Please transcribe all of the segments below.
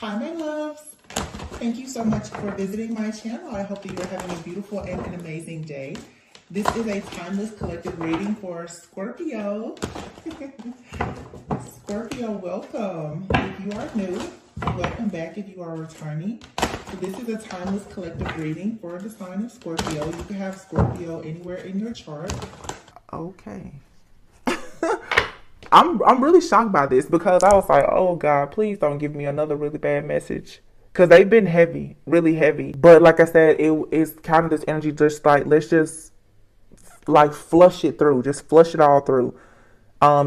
Hi, my loves. Thank you so much for visiting my channel. I hope that you're having a beautiful and an amazing day. This is a timeless collective reading for Scorpio. Scorpio, welcome. If you are new, welcome back if you are returning. So this is a timeless collective reading for the sign of Scorpio. You can have Scorpio anywhere in your chart. Okay. I'm really shocked by this because I was like, oh God, please don't give me another really bad message. Because they've been heavy, really heavy. But like I said, it's kind of this energy just like, let's just like flush it through. Just flush it all through.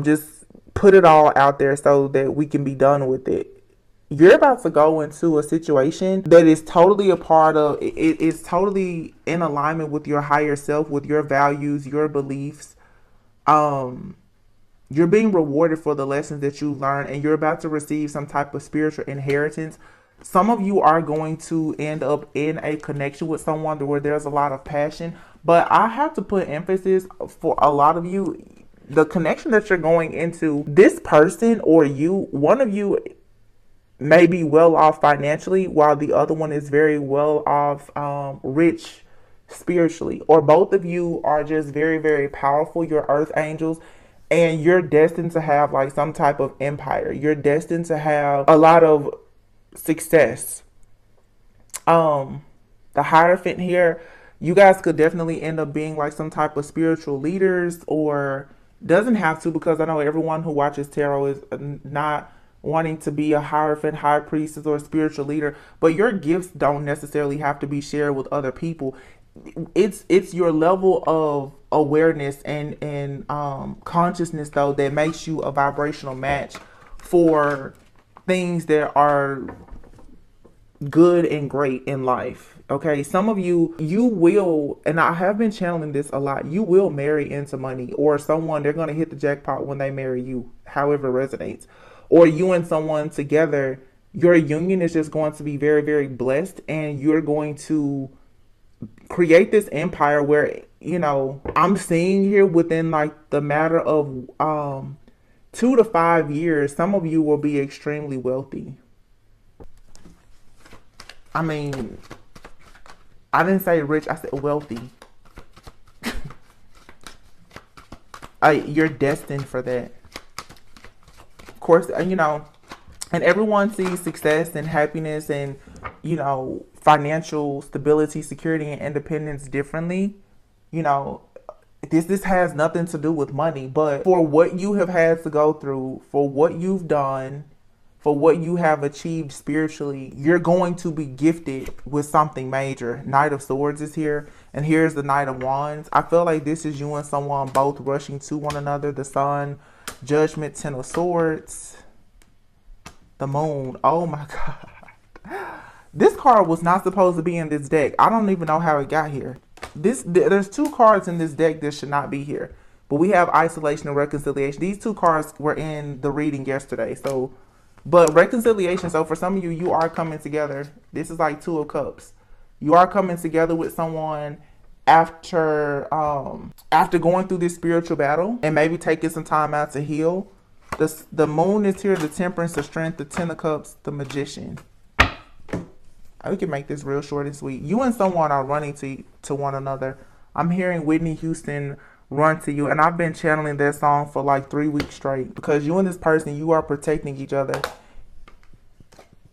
Just put it all out there so that we can be done with it. You're about to go into a situation that is totally a part of, it's totally in alignment with your higher self, with your values, your beliefs. You're being rewarded for the lessons that you learned, and you're about to receive some type of spiritual inheritance. Some of you are going to end up in a connection with someone where there's a lot of passion, but I have to put emphasis for a lot of you, the connection that you're going into, this person or you, one of you may be well off financially while the other one is very well off, rich spiritually, or both of you are just very, very powerful. You're earth angels. And you're destined to have like some type of empire. You're destined to have a lot of success. The Hierophant here, you guys could definitely end up being like some type of spiritual leaders, or doesn't have to, because I know everyone who watches tarot is not wanting to be a Hierophant, high priestess, or a spiritual leader, but your gifts don't necessarily have to be shared with other people. It's your level of awareness and consciousness though that makes you a vibrational match for things that are good and great in life. Okay, some of you will, and I have been channeling this a lot, you will marry into money, or someone, they're going to hit the jackpot when they marry you, however it resonates, or you and someone together, your union is just going to be very, very blessed, and you're going to create this empire where, you know, I'm seeing here within like the matter of 2 to 5 years, some of you will be extremely wealthy. I mean, I didn't say rich, I said wealthy. You're destined for that. Of course, you know, and everyone sees success and happiness and, you know, financial stability, security, and independence differently. You know, this has nothing to do with money, but for what you have had to go through, for what you've done, for what you have achieved spiritually, you're going to be gifted with something major. Knight of Swords is here, and here's the Knight of Wands. I feel like this is you and someone both rushing to one another. The Sun, Judgment, Ten of Swords, the Moon. Oh my God. This card was not supposed to be in this deck. I don't even know how it got here. There's 2 cards in this deck that should not be here. But we have Isolation and Reconciliation. These 2 cards were in the reading yesterday. So, but Reconciliation, so for some of you, you are coming together. This is like 2 of Cups. You are coming together with someone after going through this spiritual battle and maybe taking some time out to heal. The Moon is here, the Temperance, the Strength, the Ten of Cups, the Magician. We can make this real short and sweet. You and someone are running to one another. I'm hearing Whitney Houston, Run to You. And I've been channeling that song for like 3 weeks straight. Because you and this person, you are protecting each other.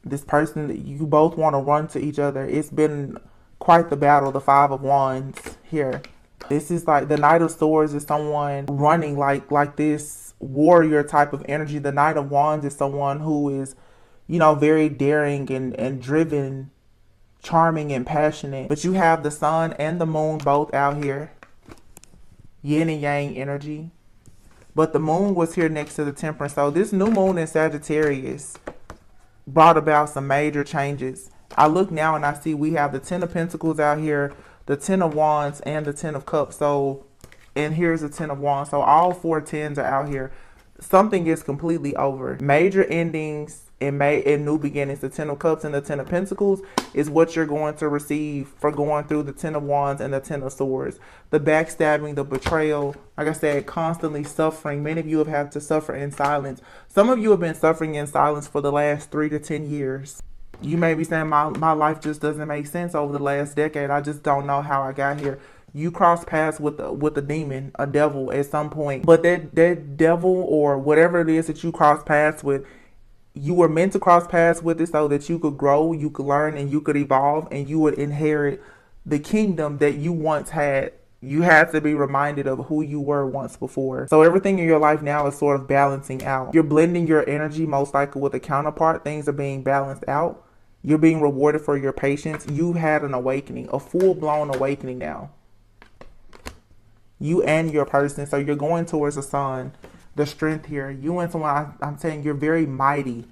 This person, you both want to run to each other. It's been quite the battle, the 5 of Wands here. This is like the Knight of Swords is someone running like this warrior type of energy. The Knight of Wands is someone who is, you know, very daring and driven, charming and passionate. But you have the Sun and the Moon both out here. Yin and Yang energy. But the Moon was here next to the Temperance. So this new moon in Sagittarius brought about some major changes. I look now and I see we have the Ten of Pentacles out here, the Ten of Wands, and the Ten of Cups. So, and here's the Ten of Wands. So all 4 tens are out here. Something is completely over. Major endings and new beginnings. The Ten of Cups and the Ten of Pentacles is what you're going to receive for going through the Ten of Wands and the Ten of Swords. The backstabbing, the betrayal, like I said, constantly suffering. Many of you have had to suffer in silence. Some of you have been suffering in silence for the last 3 to 10 years. You may be saying my life just doesn't make sense over the last decade. I just don't know how I got here. You cross paths with a demon, a devil at some point. But that devil or whatever it is that you cross paths with, you were meant to cross paths with it so that you could grow, you could learn, and you could evolve, and you would inherit the kingdom that you once had. You had to be reminded of who you were once before. So everything in your life now is sort of balancing out. You're blending your energy most likely with a counterpart. Things are being balanced out. You're being rewarded for your patience. You had an awakening, a full-blown awakening now. You and your person. So you're going towards the sun, the strength here. You and someone, I'm saying you're very mighty,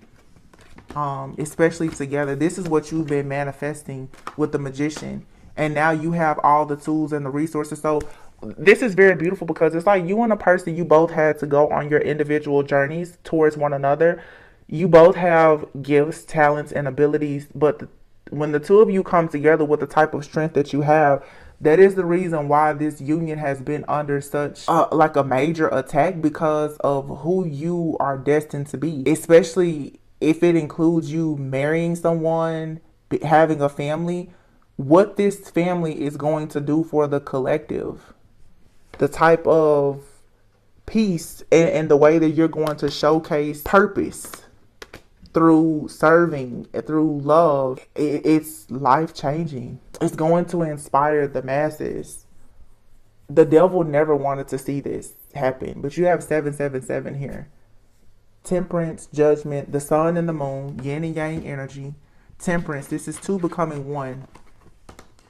especially together. This is what you've been manifesting with the magician. And now you have all the tools and the resources. So this is very beautiful because it's like you and a person, you both had to go on your individual journeys towards one another. You both have gifts, talents, and abilities. But when the two of you come together with the type of strength that you have, that is the reason why this union has been under such like a major attack, because of who you are destined to be. Especially if it includes you marrying someone, having a family. What this family is going to do for the collective, the type of peace and the way that you're going to showcase purpose through serving, through love, it's life-changing. It's going to inspire the masses. The devil never wanted to see this happen, but you have 777 here. Temperance, judgment, the sun and the moon, yin and yang energy. Temperance, this is two becoming one.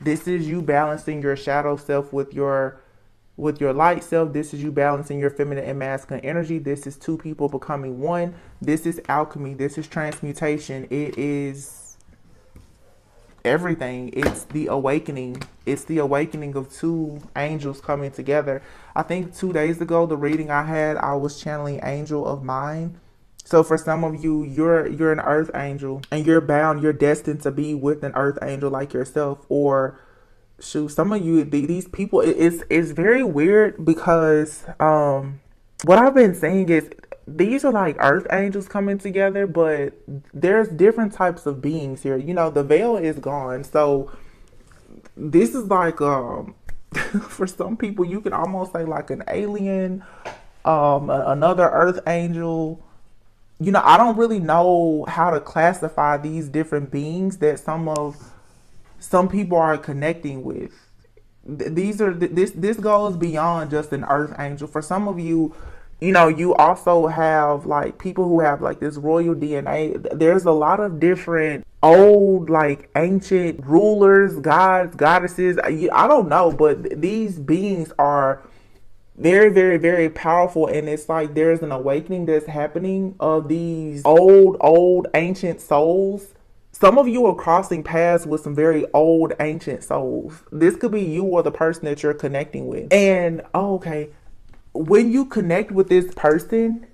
This is you balancing your shadow self with your light self. This is you balancing your feminine and masculine energy. This is two people becoming one. This is alchemy. This is transmutation. It is everything. It's the awakening. It's the awakening of two angels coming together. I think 2 days ago, the reading I had, I was channeling Angel of Mine. So for some of you, you're an earth angel and you're bound, you're destined to be with an earth angel like yourself. Or shoot, some of you, these people, it's very weird because what I've been saying is these are like earth angels coming together, but there's different types of beings here. You know, the veil is gone. So this is like for some people, you can almost say like an alien, another earth angel. You know, I don't really know how to classify these different beings that some people are connecting with. This goes beyond just an earth angel. For some of you, you know, you also have like people who have like this royal DNA. There's a lot of different old, like ancient rulers, gods, goddesses. I don't know, but these beings are very, very, very powerful. And it's like there's an awakening that's happening of these old ancient souls. Some of you are crossing paths with some very old ancient souls. This could be you or the person that you're connecting with. And okay, when you connect with this person,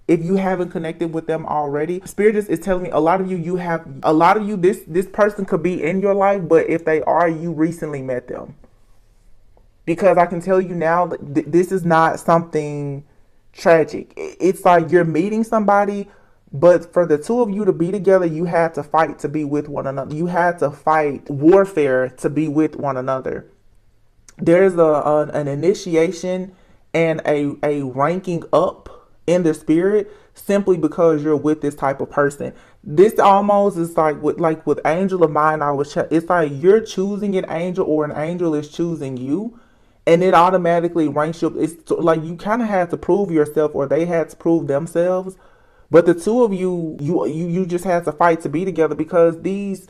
if you haven't connected with them already, Spirit is telling me a lot of you, this person could be in your life, but if they are, you recently met them. Because I can tell you now that this is not something tragic. It's like you're meeting somebody, but for the two of you to be together, you had to fight to be with one another. You had to fight warfare to be with one another. There's an initiation and a ranking up in the spirit simply because you're with this type of person. This almost is like with Angel of Mine. It's like you're choosing an angel or an angel is choosing you. And it automatically ranks you up. It's like you kind of had to prove yourself, or they had to prove themselves. But the two of you just had to fight to be together, because these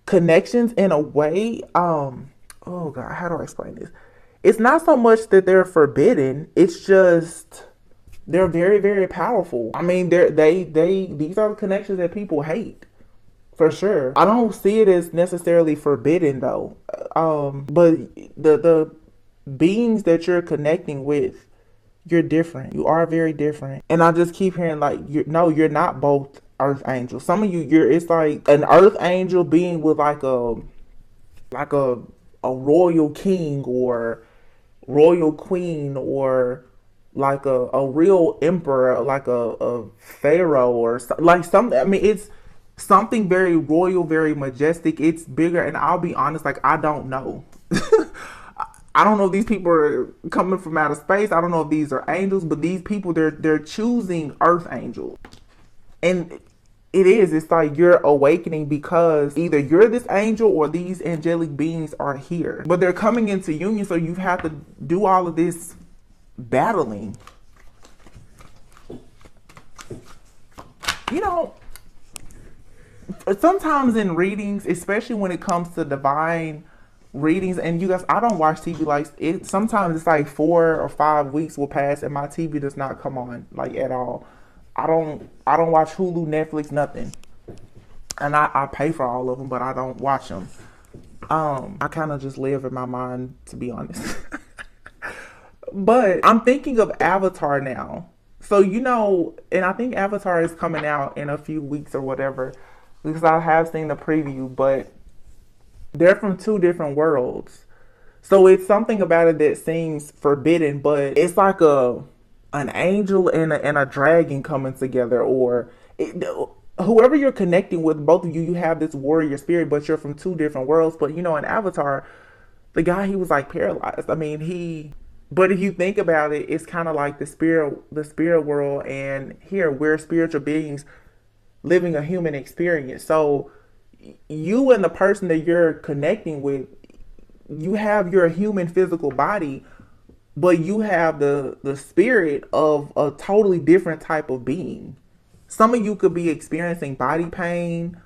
connections, in a way, oh God, how do I explain this? It's not so much that they're forbidden. It's just they're very, very powerful. I mean, these are the connections that people hate, for sure. I don't see it as necessarily forbidden though. But the beings that you're connecting with, you're different. You are very different. And I just keep hearing like, you're not both earth angels. Some of you, it's like an earth angel being with like a royal king or royal queen, or like a real emperor, like a pharaoh or like something. I mean, something very royal, very majestic. It's bigger, and I'll be honest, like I don't know. I don't know if these people are coming from outer space. I don't know if these are angels, but these people, they're choosing earth angels. And it's like you're awakening because either you're this angel or these angelic beings are here. But they're coming into union, so you have to do all of this battling. You know, sometimes in readings, especially when it comes to divine readings, and you guys, I don't watch TV like it. Sometimes it's like 4 or 5 weeks will pass and my TV does not come on like at all. I don't watch Hulu, Netflix, nothing. And I pay for all of them, but I don't watch them. I kind of just live in my mind, to be honest. But I'm thinking of Avatar now. So, you know, and I think Avatar is coming out in a few weeks or whatever, because I have seen the preview, but they're from 2 different worlds. So it's something about it that seems forbidden, but it's like an angel and a dragon coming together, or whoever you're connecting with, both of you have this warrior spirit, but you're from 2 different worlds. But, you know, in Avatar, the guy, he was like paralyzed. I mean, but if you think about it, it's kind of like the spirit world, and here we're spiritual beings living a human experience. So you and the person that you're connecting with, you have your human physical body, but you have the spirit of a totally different type of being. Some of you could be experiencing body pain,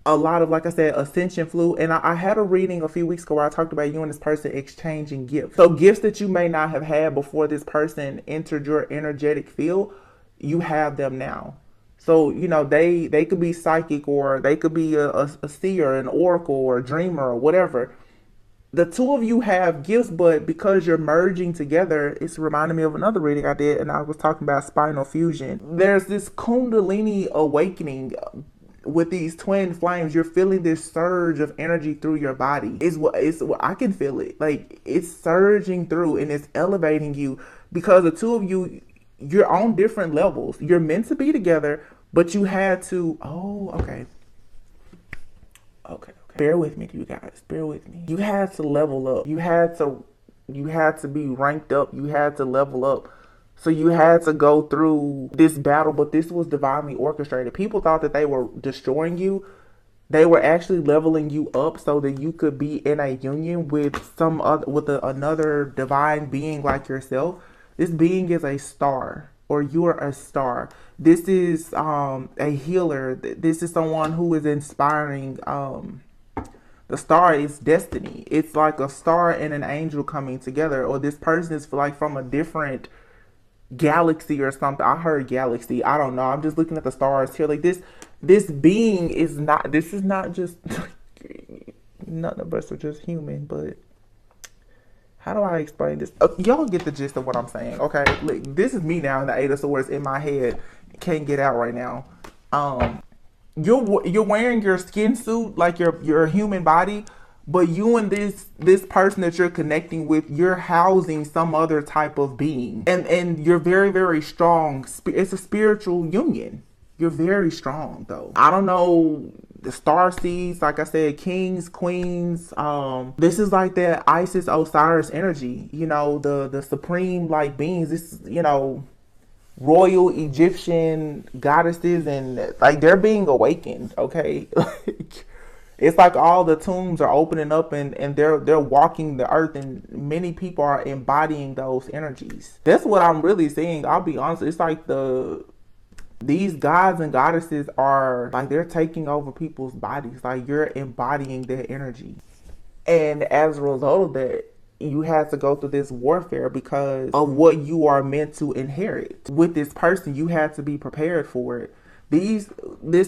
a lot of, like I said, ascension flu. And I had a reading a few weeks ago where I talked about you and this person exchanging gifts. So gifts that you may not have had before this person entered your energetic field, you have them now. So, you know, they could be psychic, or they could be a seer, an oracle, or a dreamer, or whatever. The 2 of you have gifts, but because you're merging together, it's reminding me of another reading I did, and I was talking about spinal fusion. There's this Kundalini awakening with these twin flames. You're feeling this surge of energy through your body. It's what I can feel it. Like, it's surging through and it's elevating you, because the 2 of you, you're on different levels. You're meant to be together, but you had to, okay. Bear with me, you guys. Bear with me. You had to level up. You had to be ranked up. You had to level up. So you had to go through this battle, but this was divinely orchestrated. People thought that they were destroying you. They were actually leveling you up so that you could be in a union with another divine being like yourself. This being is a star, or you're a star. This is a healer. This is someone who is inspiring. The star is destiny. It's like a star and an angel coming together, or this person is like from a different galaxy or something. I heard galaxy. I don't know. I'm just looking at the stars here. Like this being is not. This is not just. None of us are just human, but. How do I explain this? Y'all get the gist of what I'm saying, okay? Look, this is me now in the 8 of Swords in my head. Can't get out right now. You're wearing your skin suit, like your human body, but you and this person that you're connecting with, you're housing some other type of being, and you're very, very strong. It's a spiritual union. You're very strong, though. I don't know, the star seeds, like I said, kings, queens. This is like that Isis, Osiris energy. You know, the supreme like beings. This, you know, royal Egyptian goddesses, and like they're being awakened. Okay, it's like all the tombs are opening up, and they're walking the earth, and many people are embodying those energies. That's what I'm really seeing. I'll be honest. It's like these gods and goddesses are like, they're taking over people's bodies. Like, you're embodying their energy. And as a result of that, you had to go through this warfare because of what you are meant to inherit. With this person, you had to be prepared for it. This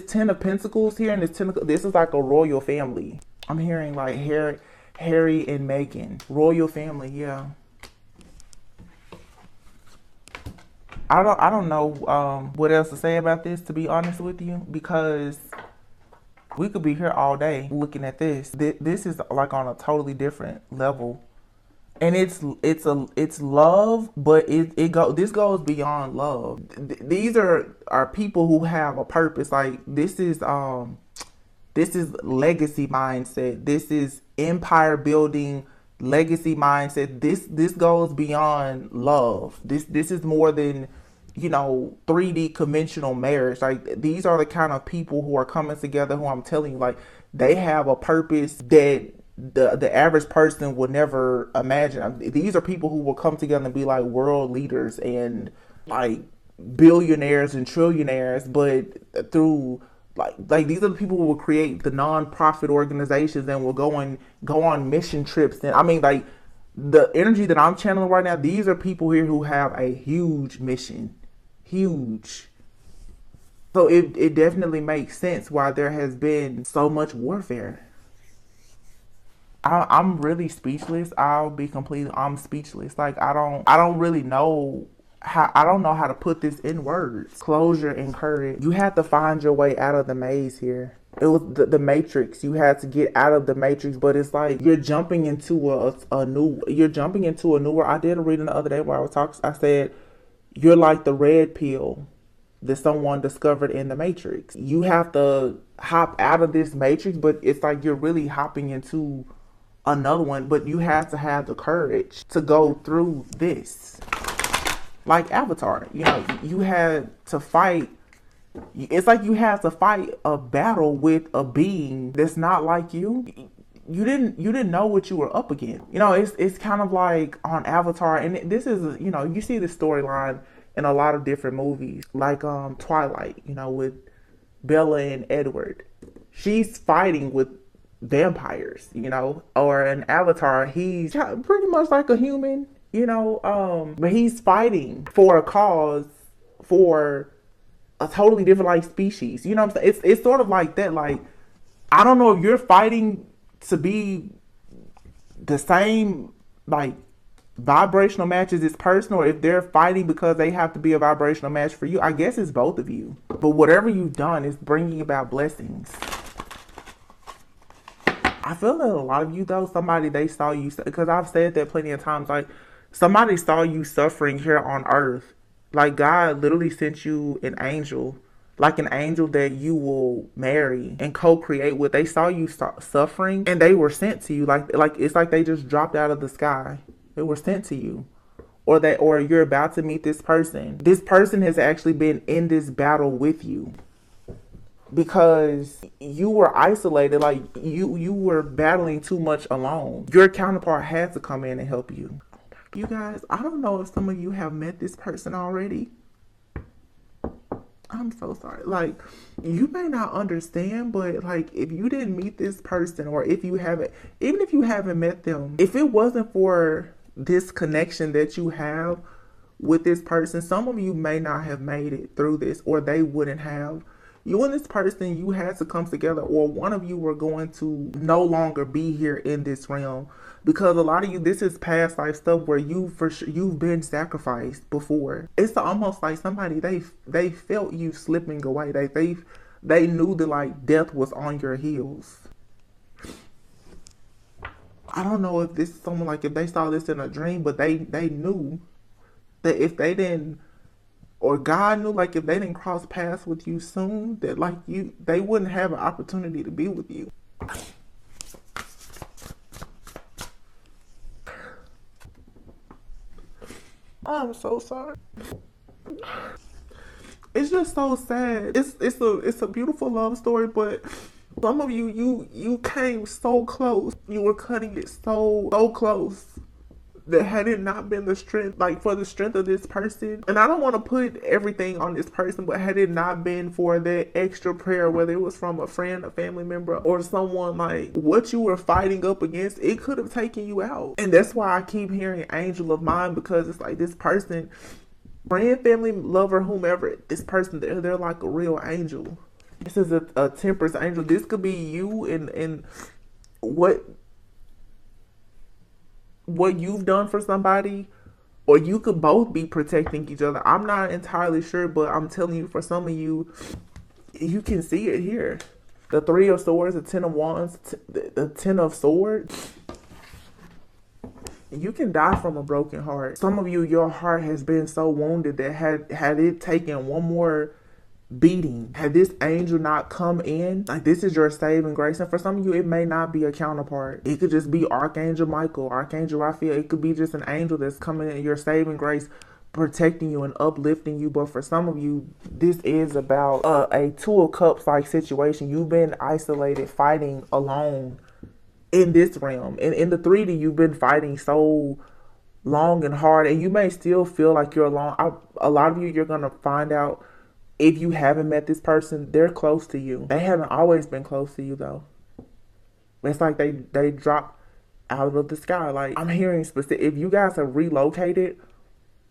10 of Pentacles here, and this is like a royal family. I'm hearing like Harry and Meghan. Royal family, yeah. I don't know what else to say about this, to be honest with you, because we could be here all day looking at this. This is like on a totally different level, and it's love, but this goes beyond love. These are people who have a purpose. Like, this is This is legacy mindset. This is empire building legacy mindset. This goes beyond love. This is more than, 3D conventional marriage. Like, these are the kind of people who are coming together, who I'm telling you, like, they have a purpose that the average person would never imagine. These are people who will come together and be like world leaders and like billionaires and trillionaires, but through like these are the people who will create the non-profit organizations and will go on mission trips. And I mean, like, the energy that I'm channeling right now, these are people here who have a huge mission. Huge. So it definitely makes sense why there has been so much warfare. I'm really speechless. I'm speechless. Like, I don't really know I don't know how to put this in words. Closure and courage. You had to find your way out of the maze here. It was the matrix. You had to get out of the matrix, but it's like you're jumping into you're jumping into a newer. I did a reading the other day where I was talking. I said you're like the red pill that someone discovered in the matrix. You have to hop out of this matrix, but it's like you're really hopping into another one, but you have to have the courage to go through this. Like Avatar, you had to fight. It's like you had to fight a battle with a being that's not like you. You didn't know what you were up against. It's kind of like on Avatar, and this is, you see the storyline in a lot of different movies, like Twilight, with Bella and Edward. She's fighting with vampires, or an Avatar, he's pretty much like a human, but he's fighting for a cause, for a totally different like species. You know what I'm saying? It's sort of like that. Like, I don't know if you're fighting to be the same like vibrational match as this person, or if they're fighting because they have to be a vibrational match for you. I guess it's both of you. But whatever you've done is bringing about blessings. I feel that a lot of you, though, somebody, they saw you, because I've said that plenty of times, like, somebody saw you suffering here on earth. Like, God literally sent you an angel, like an angel that you will marry and co-create with. They saw you suffering, and they were sent to you. Like it's like they just dropped out of the sky. They were sent to you. Or you're about to meet this person. This person has actually been in this battle with you, because you were isolated. Like, you were battling too much alone. Your counterpart had to come in and help you. You guys, I don't know if some of you have met this person already. I'm so sorry. Like, you may not understand, but like, if you didn't meet this person, or if you haven't, even if you haven't met them, if it wasn't for this connection that you have with this person, some of you may not have made it through this, or they wouldn't have. You and this person, you had to come together, or one of you were going to no longer be here in this realm, because a lot of you, this is past life stuff where you've been sacrificed before. It's almost like somebody, they felt you slipping away. They knew that like death was on your heels. I don't know if this is someone, like, if they saw this in a dream, but they knew that if they didn't, or God knew, like, if they didn't cross paths with you soon, that like they wouldn't have an opportunity to be with you. I'm so sorry. It's just so sad. It's a beautiful love story, but some of you came so close. You were cutting it so close, that had it not been the strength, like for the strength of this person, and I don't want to put everything on this person, but had it not been for that extra prayer, whether it was from a friend, a family member, or someone, like what you were fighting up against, it could have taken you out. And that's why I keep hearing angel of mine, because it's like this person, friend, family, lover, whomever, this person, they're like a real angel. This is a temperance angel. This could be you and what you've done for somebody, or you could both be protecting each other. I'm not entirely sure, but I'm telling you, for some of you, you can see it here. The 3 of Swords, the 10 of Wands, the 10 of Swords. You can die from a broken heart. Some of you, your heart has been so wounded that had it taken one more beating. Had this angel not come in, like this is your saving grace. And for some of you, it may not be a counterpart. It could just be Archangel Michael, Archangel Raphael. It could be just an angel that's coming in, your saving grace, protecting you and uplifting you. But for some of you, this is about a Two of Cups like situation. You've been isolated, fighting alone in this realm. In the 3D, you've been fighting so long and hard, and you may still feel like you're alone. A lot of you, you're gonna find out, if you haven't met this person, they're close to you. They haven't always been close to you though. It's like they drop out of the sky. Like, I'm hearing specific, if you guys have relocated,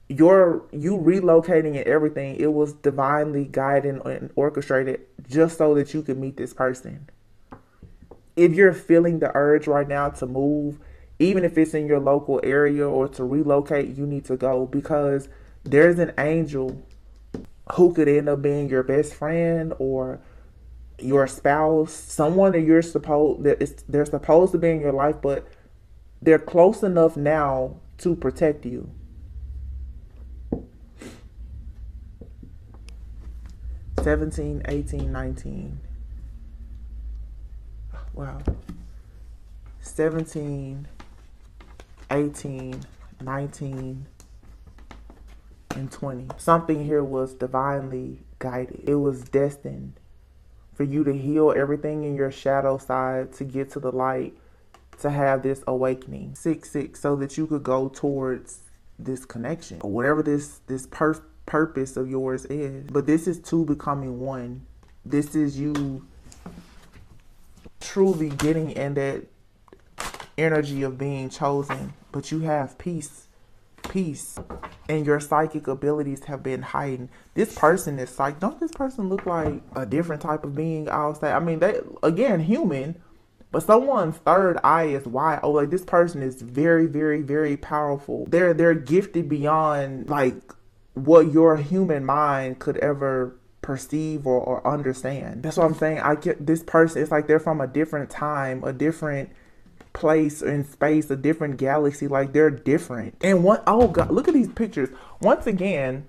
you relocating and everything, it was divinely guided and orchestrated just so that you could meet this person. If you're feeling the urge right now to move, even if it's in your local area, or to relocate, you need to go, because there's an angel who could end up being your best friend or your spouse, someone that they're supposed to be in your life, but they're close enough now to protect you. (17, 18, 19). Wow. 17, 18, 19, and 20. Something here was divinely guided. It was destined for you to heal everything in your shadow side, to get to the light, to have this awakening. 6, so that you could go towards this connection, or whatever this purpose of yours is. But this is two becoming one. This is you truly getting in that energy of being chosen. But you have peace, and your psychic abilities have been heightened. This person is don't this person look like a different type of being? I'll say, I mean, they, again, human, but someone's third eye is wide. Oh, like, this person is very, very, very powerful. They're gifted beyond like what your human mind could ever perceive or understand. That's what I'm saying. I get this person, it's like they're from a different time, a different place in space, a different galaxy. Like, they're different. And oh God, look at these pictures. Once again,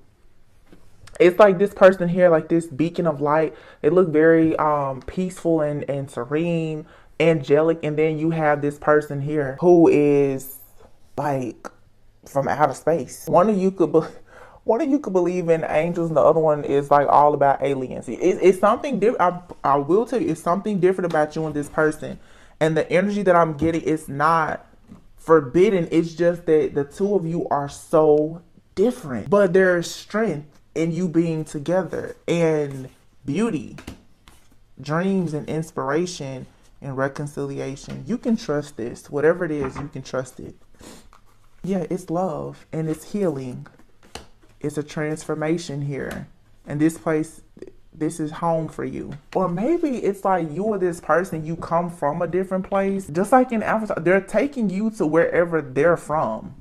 it's like this person here, like this beacon of light. They look very peaceful and serene, angelic. And then you have this person here who is like from outer space. One of you could believe in angels, and the other one is like all about aliens. It's something different. I will tell you, it's something different about you and this person. And the energy that I'm getting is not forbidden. It's just that the two of you are so different. But there's strength in you being together, and beauty, dreams, and inspiration, and reconciliation. You can trust this. Whatever it is, you can trust it. Yeah, it's love, and it's healing. It's a transformation here. And this place, this is home for you. Or maybe it's like you or this person, you come from a different place. Just like in Avatar, they're taking you to wherever they're from.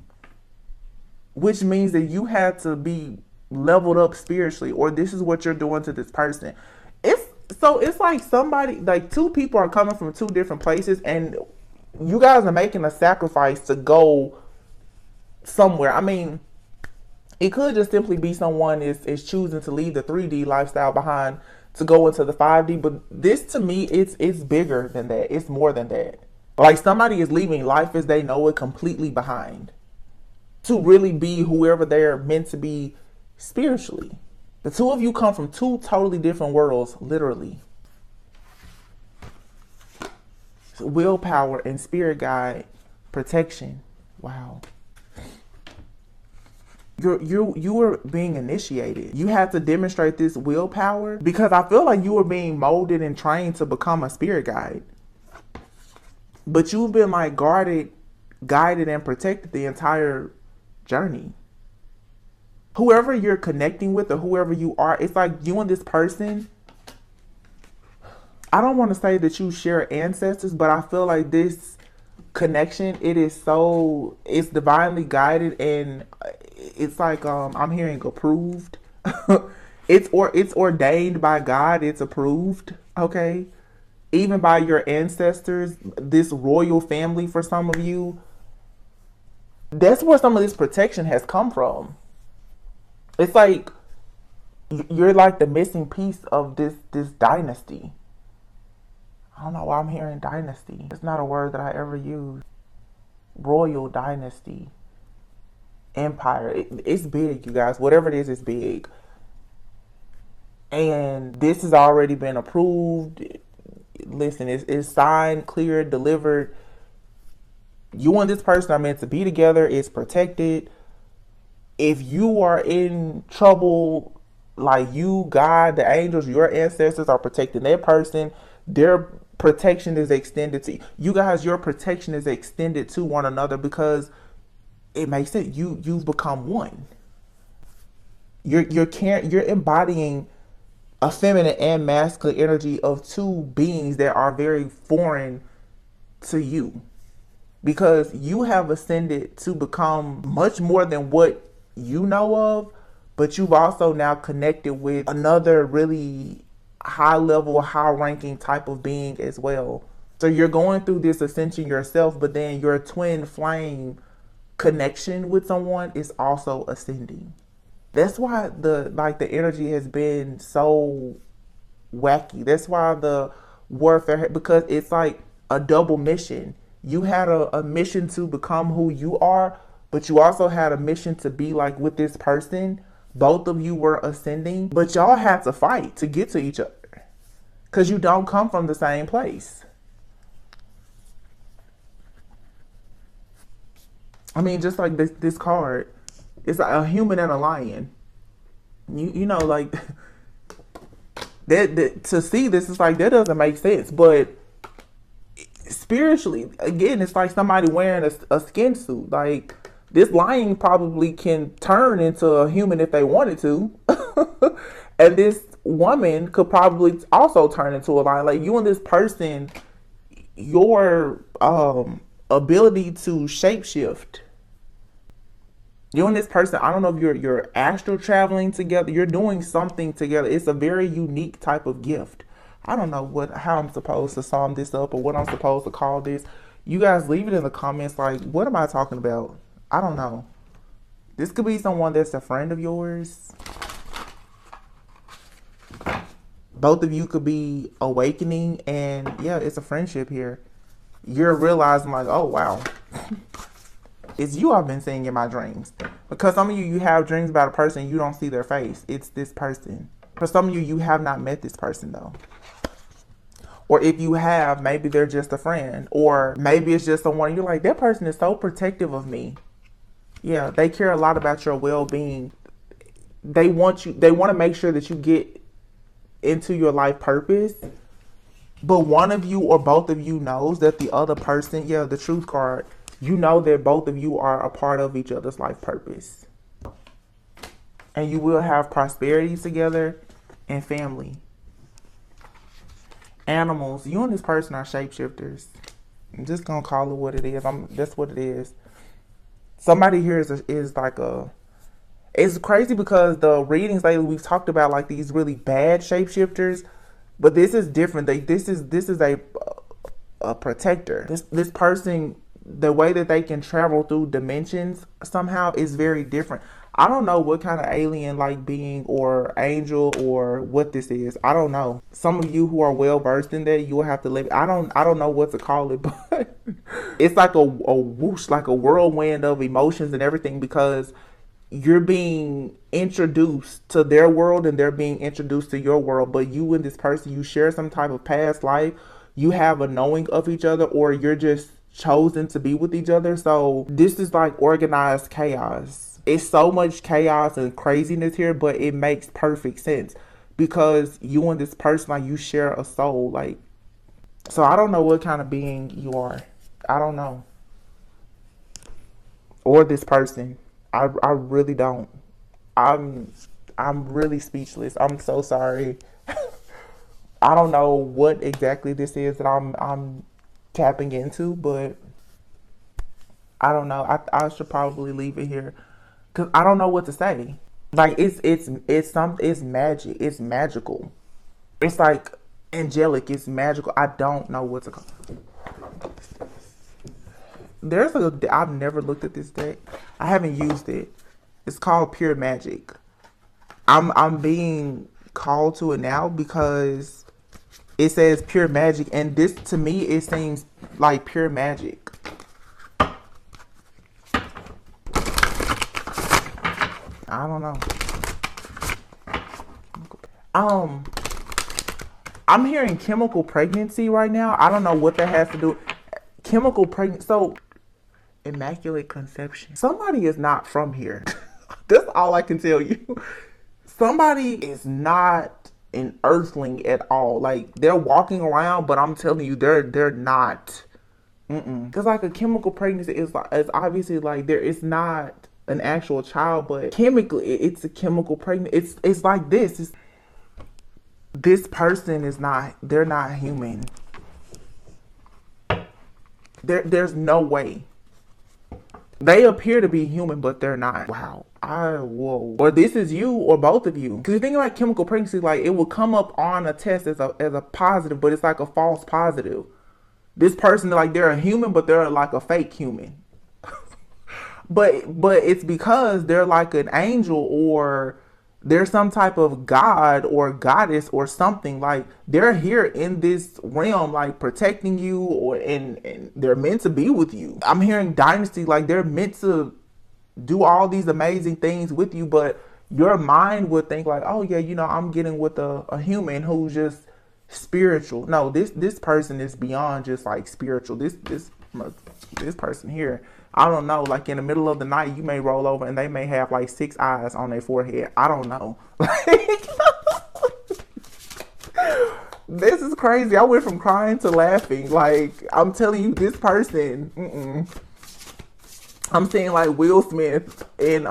Which means that you had to be leveled up spiritually, or this is what you're doing to this person. It's like somebody, like two people are coming from two different places, and you guys are making a sacrifice to go somewhere. I mean, it could just simply be someone is choosing to leave the 3D lifestyle behind to go into the 5D. But this, to me, it's bigger than that. It's more than that. Like, somebody is leaving life as they know it completely behind to really be whoever they're meant to be spiritually. The two of you come from two totally different worlds, literally. So willpower and spirit guide, protection. Wow. You were being initiated. You had to demonstrate this willpower because I feel like you were being molded and trained to become a spirit guide. But you've been like guided and protected the entire journey. Whoever you're connecting with or whoever you are, it's like you and this person, I don't want to say that you share ancestors, but I feel like this connection, it's divinely guided, and it's like I'm hearing approved. it's ordained by God. It's approved, okay? Even by your ancestors, this royal family. For some of you, that's where some of this protection has come from. It's like You're like the missing piece of this dynasty. I don't know why I'm hearing dynasty. It's not a word that I ever use. Royal dynasty. Empire. It's big, you guys. Whatever it is, it's big. And this has already been approved. Listen, it's signed, cleared, delivered. You and this person are meant to be together. It's protected. If you are in trouble, like you, God, the angels, your ancestors are protecting that person, their protection is extended to you. You guys, your protection is extended to one another because it makes it you've become one. You're embodying a feminine and masculine energy of two beings that are very foreign to you, because you have ascended to become much more than what you know of, but you've also now connected with another really high level, high ranking type of being as well. So you're going through this ascension yourself, but then your twin flame connection with someone is also ascending. That's why the energy has been so wacky. That's why the warfare, because it's like a double mission. You had a mission to become who you are, but you also had a mission to be like with this person. Both of you were ascending, but y'all had to fight to get to each other because you don't come from the same place. I mean, just like this card, it's like a human and a lion. You know, like that to see this is like that doesn't make sense. But spiritually, again, it's like somebody wearing a skin suit. Like this lion probably can turn into a human if they wanted to, and this woman could probably also turn into a lion. Like you and this person, your ability to shapeshift. You and this person, I don't know if you're astral traveling together. You're doing something together. It's a very unique type of gift. I don't know how I'm supposed to sum this up or what I'm supposed to call this. You guys leave it in the comments. Like, what am I talking about? I don't know. This could be someone that's a friend of yours. Both of you could be awakening, and yeah, it's a friendship here. You're realizing like, oh wow. It's you I've been seeing in my dreams. Because some of you have dreams about a person, you don't see their face. It's this person. For some of you have not met this person though. Or if you have, maybe they're just a friend. Or maybe it's just someone you're like, that person is so protective of me. Yeah, they care a lot about your well-being. They want to make sure that you get into your life purpose. But one of you or both of you knows that the other person, yeah, the truth card, you know that both of you are a part of each other's life purpose. And you will have prosperity together and family. Animals, you and this person are shapeshifters. I'm just going to call it what it is. That's what it is. Somebody here is like it's crazy because the readings lately we've talked about like these really bad shapeshifters, but this is different. This is a protector. This person, the way that they can travel through dimensions somehow is very different. I don't know what kind of alien like being or angel or what this is. I don't know. Some of you who are well versed in that, you will have to live. I don't know what to call it, but it's like a whoosh, like a whirlwind of emotions and everything, because you're being introduced to their world and they're being introduced to your world. But you and this person, you share some type of past life. You have a knowing of each other, or you're just chosen to be with each other. So this is like organized chaos. It's so much chaos and craziness here, but it makes perfect sense because you and this person, like, you share a soul. Like, so I don't know what kind of being you are. I don't know. Or this person. I really don't. I'm really speechless. I'm so sorry. I don't know what exactly this is that I'm tapping into, but I don't know. I should probably leave it here because I don't know what to say. Like it's magic. It's magical. It's like angelic. It's magical. I don't know what to call. I've never looked at this deck. I haven't used it. It's called Pure Magic. I'm being called to it now because it says pure magic, and this to me it seems like pure magic. I don't know. I'm hearing chemical pregnancy right now. I don't know what that has to do. Chemical pregnancy. So, immaculate conception. Somebody is not from here. That's all I can tell you. Somebody is not an earthling at all. Like, they're walking around, but I'm telling you, they're not. Because like a chemical pregnancy is obviously like there is not an actual child, but chemically it's a chemical pregnancy. It's like this. This person is not. They're not human. There's no way. They appear to be human, but they're not. Wow. Whoa. Or this is you, or both of you. Because you think like chemical pregnancy, like it will come up on a test as a positive, but it's like a false positive. This person, like they're a human, but they're like a fake human. but it's because they're like an angel, or they're some type of god or goddess or something. Like they're here in this realm, like protecting you, or and they're meant to be with you. I'm hearing dynasty, like they're meant to do all these amazing things with you, but your mind would think like, oh yeah, I'm getting with a human who's just spiritual. No, this person is beyond just like spiritual. This person here, I don't know, like in the middle of the night you may roll over and they may have like 6 eyes on their forehead. I don't know. This is crazy. I went from crying to laughing. Like I'm telling you, this person, I'm saying like Will Smith in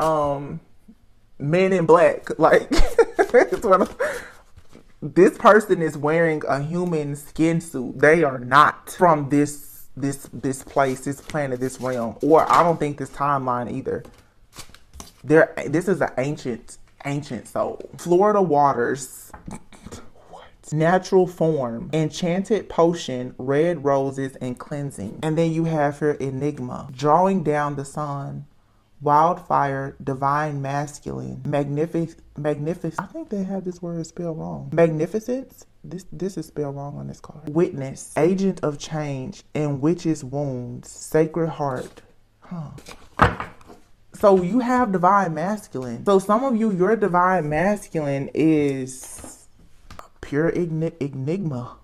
Men in Black. Like it's one of, this person is wearing a human skin suit. They are not from this place, this planet, this realm, or I don't think this timeline either. This is an ancient soul. Florida waters. What? Natural form, enchanted potion, red roses, and cleansing. And then you have her enigma, drawing down the sun, wildfire, divine masculine, magnificent. I think they have this word spelled wrong. Magnificence. This is spelled wrong on this card. Witness, agent of change, and witch's wounds, sacred heart. So you have divine masculine. So some of you, your divine masculine is pure enigma.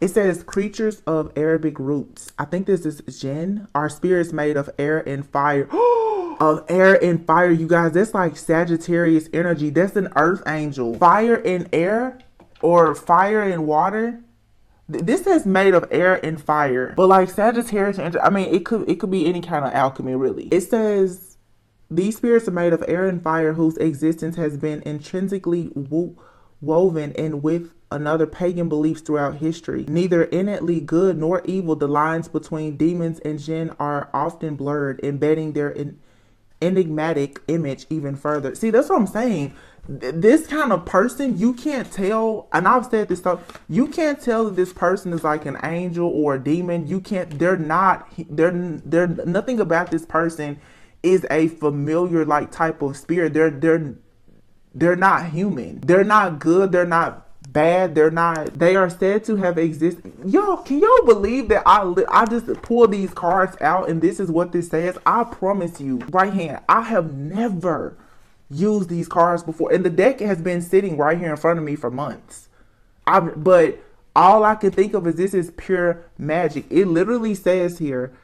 It says creatures of Arabic roots. I think this is jinn. Our spirits made of air and fire. Of air and fire, you guys. That's like Sagittarius energy. That's an earth angel. Fire and air, or fire and water. This is made of air and fire. But like Sagittarius energy, I mean, it could be any kind of alchemy, really. It says these spirits are made of air and fire, whose existence has been intrinsically woven in with another pagan beliefs throughout history. Neither innately good nor evil, the lines between demons and jinn are often blurred, embedding their enigmatic image even further. See, that's what I'm saying. This kind of person, you can't tell, and I've said this stuff, you can't tell that this person is like an angel or a demon. You can't, they're nothing about this person is a familiar like type of spirit. They're not human. They're not good. They're not bad. They are said to have existed. Y'all, can y'all believe that I just pulled these cards out and this is what this says? I promise you, right hand, I have never used these cards before, and the deck has been sitting right here in front of me for months. But all I can think of is this is pure magic. It literally says here,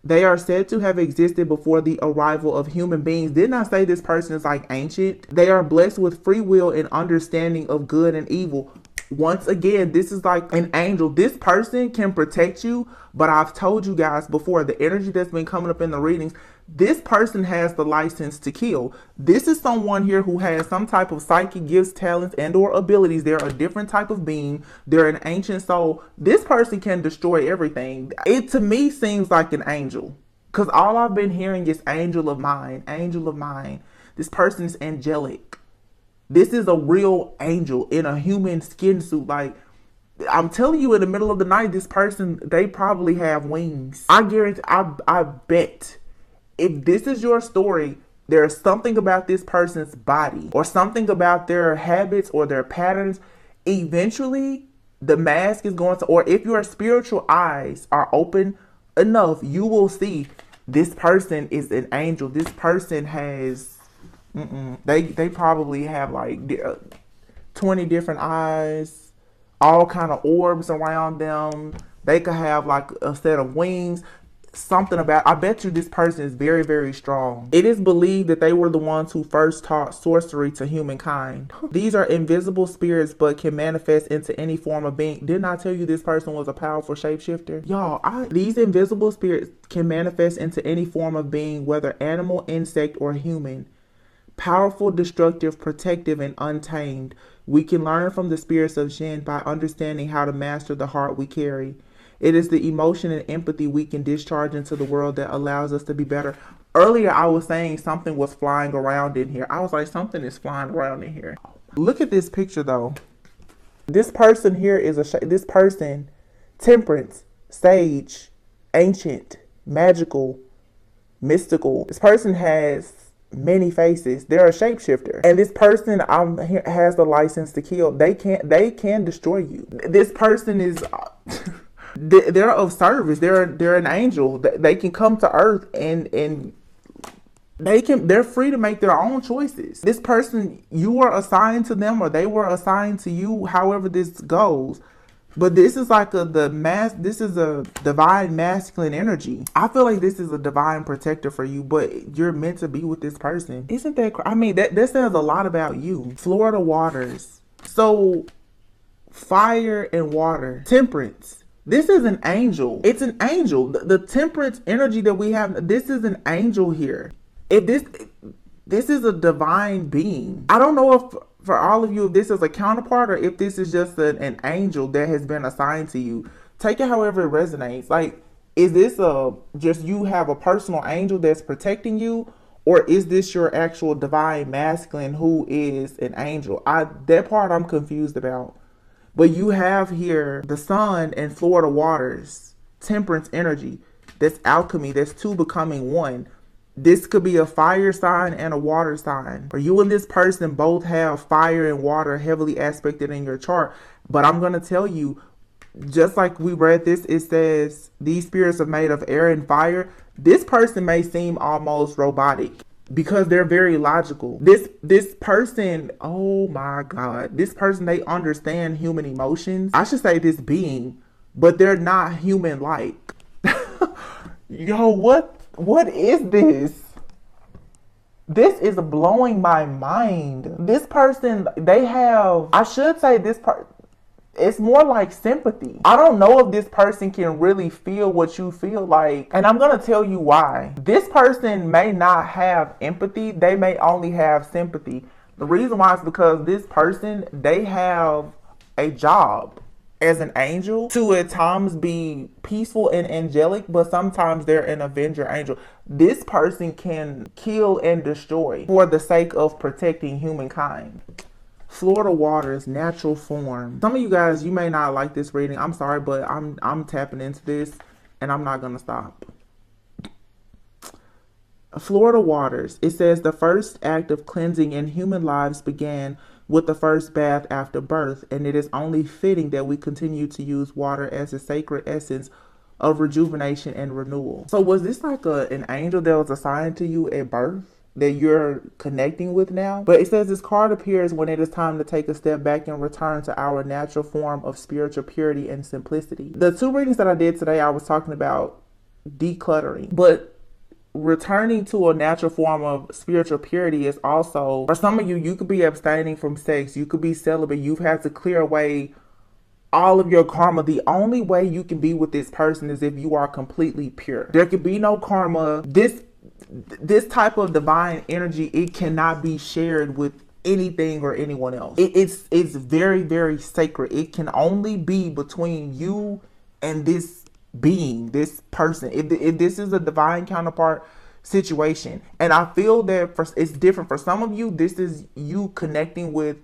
they are said to have existed before the arrival of human beings. Didn't I say this person is like ancient? They are blessed with free will and understanding of good and evil. Once again, this is like an angel. This person can protect you, but I've told you guys before, the energy that's been coming up in the readings, this person has the license to kill. This is someone here who has some type of psychic gifts, talents, and or abilities. They're a different type of being. They're an ancient soul. This person can destroy everything. It to me seems like an angel, because all I've been hearing is angel of mine, angel of mine. This person is angelic. This is a real angel in a human skin suit. Like, I'm telling you, in the middle of the night, this person, they probably have wings. I guarantee, I bet, if this is your story, There's something about this person's body or something about their habits or their patterns. Eventually, the mask is going to, or if your spiritual eyes are open enough, you will see this person is an angel. This person has, they probably have like 20 different eyes, all kind of orbs around them. They could have like a set of wings. Something about, I bet you this person is very, very strong. It is believed that they were the ones who first taught sorcery to humankind. These are invisible spirits but can manifest into any form of being. Didn't I tell you this person was a powerful shapeshifter? Y'all, these invisible spirits can manifest into any form of being, whether animal, insect, or human. Powerful, destructive, protective, and untamed. We can learn from the spirits of Jinn by understanding how to master the heart we carry. It is the emotion and empathy we can discharge into the world that allows us to be better. Earlier, I was saying something was flying around in here. I was like, something is flying around in here. Look at this picture, though. This person here is this person, temperance, sage, ancient, magical, mystical. This person has many faces. They're a shapeshifter, and this person has the license to kill. They can destroy you. This person is. They're of service. They're an angel. They can come to earth and they're free to make their own choices. This person, you were assigned to them or they were assigned to you, however this goes. But this is like this is a divine masculine energy. I feel like this is a divine protector for you, but you're meant to be with this person. Isn't that, I mean, that says a lot about you. Florida waters. So fire and water, temperance. This is an angel. It's an angel. The temperance energy that we have, this is an angel here. If this is a divine being. I don't know if for all of you, if this is a counterpart or if this is just an angel that has been assigned to you. Take it however it resonates. Like, is this just you have a personal angel that's protecting you? Or is this your actual divine masculine who is an angel? That part I'm confused about. But you have here the sun and Florida waters, temperance energy. That's alchemy. That's two becoming one. This could be a fire sign and a water sign. Or you and this person both have fire and water heavily aspected in your chart. But I'm going to tell you, just like we read this, it says these spirits are made of air and fire. This person may seem almost robotic, because they're very logical. This person, oh my God, this person, they understand human emotions. I should say this being, but they're not human-like. Yo, what is this? This is blowing my mind. This person, they have, I should say this part, it's more like sympathy. I don't know if this person can really feel what you feel like. And I'm going to tell you why. This person may not have empathy. They may only have sympathy. The reason why is because this person, they have a job as an angel to at times be peaceful and angelic, but sometimes they're an avenger angel. This person can kill and destroy for the sake of protecting humankind. Florida waters, natural form. Some of you guys, you may not like this reading. I'm sorry, but I'm tapping into this and I'm not gonna stop. Florida waters. It says the first act of cleansing in human lives began with the first bath after birth, and it is only fitting that we continue to use water as a sacred essence of rejuvenation and renewal. So was this like an angel that was assigned to you at birth that you're connecting with now? But it says this card appears when it is time to take a step back and return to our natural form of spiritual purity and simplicity. The two readings that I did today, I was talking about decluttering, but returning to a natural form of spiritual purity is also, for some of you, you could be abstaining from sex, you could be celibate, you've had to clear away all of your karma. The only way you can be with this person is if you are completely pure. There could be no karma. This type of divine energy, it cannot be shared with anything or anyone else. It's very, very sacred. It can only be between you and this being, this person. If this is a divine counterpart situation, and I feel that it's different for some of you, this is you connecting with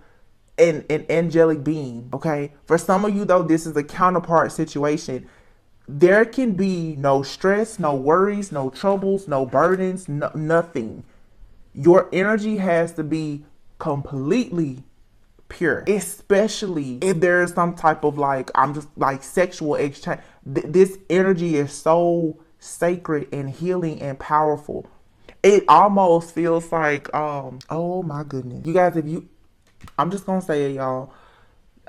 an angelic being. Okay, for some of you though, this is a counterpart situation. There can be no stress, no worries, no troubles, no burdens, nothing. Your energy has to be completely pure, especially if there's some type of like, I'm just like sexual exchange. This energy is so sacred and healing and powerful. It almost feels like, oh my goodness, you guys, if you, I'm just gonna say it, y'all.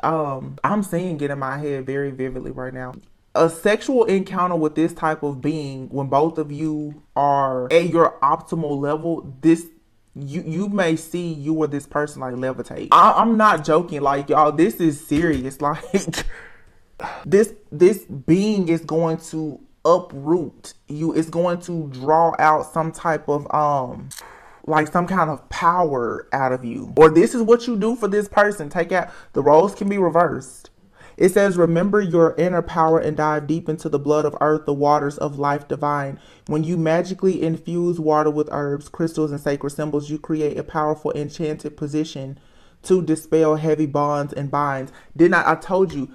I'm seeing it in my head very vividly right now. A sexual encounter with this type of being, when both of you are at your optimal level, this, you may see you or this person like levitate. I'm not joking, like y'all, this is serious. Like this being is going to uproot you. It's going to draw out some type of like some kind of power out of you. Or this is what you do for this person. Take out, the roles can be reversed. It says, remember your inner power and dive deep into the blood of earth, the waters of life divine. When you magically infuse water with herbs, crystals, and sacred symbols, you create a powerful enchanted position to dispel heavy bonds and binds. Didn't I told you,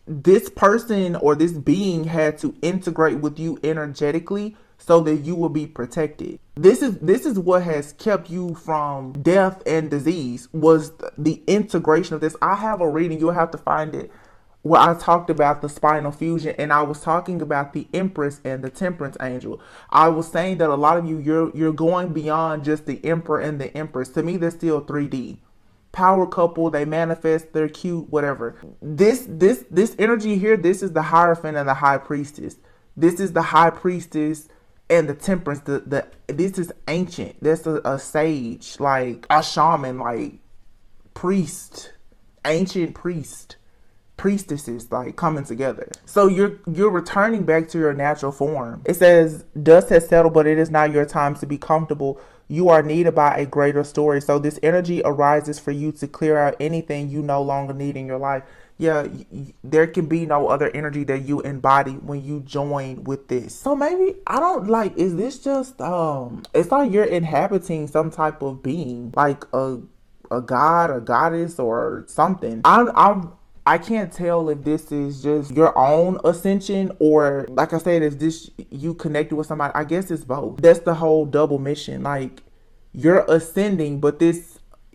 this person or this being had to integrate with you energetically so that you will be protected. This is what has kept you from death and disease, was the integration of this. I have a reading, you'll have to find it, where I talked about the spinal fusion, and I was talking about the Empress and the Temperance Angel. I was saying that a lot of you, you're going beyond just the Emperor and the Empress. To me, they're still 3D. Power couple, they manifest, they're cute, whatever. This energy here, this is the Hierophant and the High Priestess. This is the High Priestess and the Temperance. This is ancient. That's a sage, like a shaman, like priest, ancient priest, priestesses, like coming together. So you're returning back to your natural form. It says, dust has settled, but it is not your time to be comfortable. You are needed by a greater story. So this energy arises for you to clear out anything you no longer need in your life. Yeah, there can be no other energy that you embody when you join with this. So maybe, I don't like, is this just, it's like you're inhabiting some type of being, like a god, a goddess, or something. I can't tell if this is just your own ascension, or like I said, is this you connected with somebody? I guess it's both. That's the whole double mission. Like, you're ascending, but